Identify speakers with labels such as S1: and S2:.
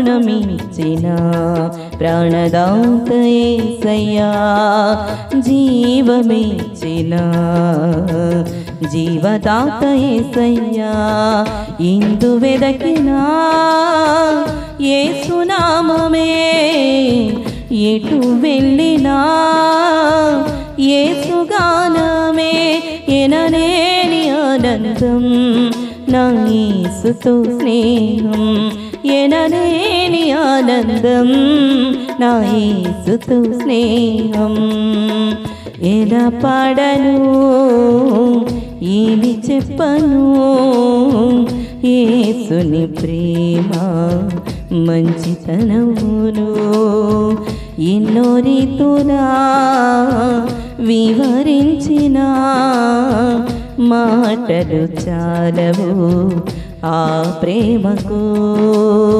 S1: ప్రాణమిచ్చిన ప్రాణదాత యేసయ్యా, జీవమిచ్చిన జీవదాత యేసయ్యా, ఇందు వెదకినా యేసు నామమే, ఎటు వెళ్ళినా యేసు గానమే, ఎనలేని ఆనందం నా యేసుతో స్నేహం, ఎనలేని ఆనందం నా యేసుతో స్నేహం. ఎలా పాడను ఏమి చెప్పను, యేసుని ప్రేమ మంచితనమును ఎన్నో రీతులా వివరించిన మాటలు చాలవు ఆ ప్రేమకు.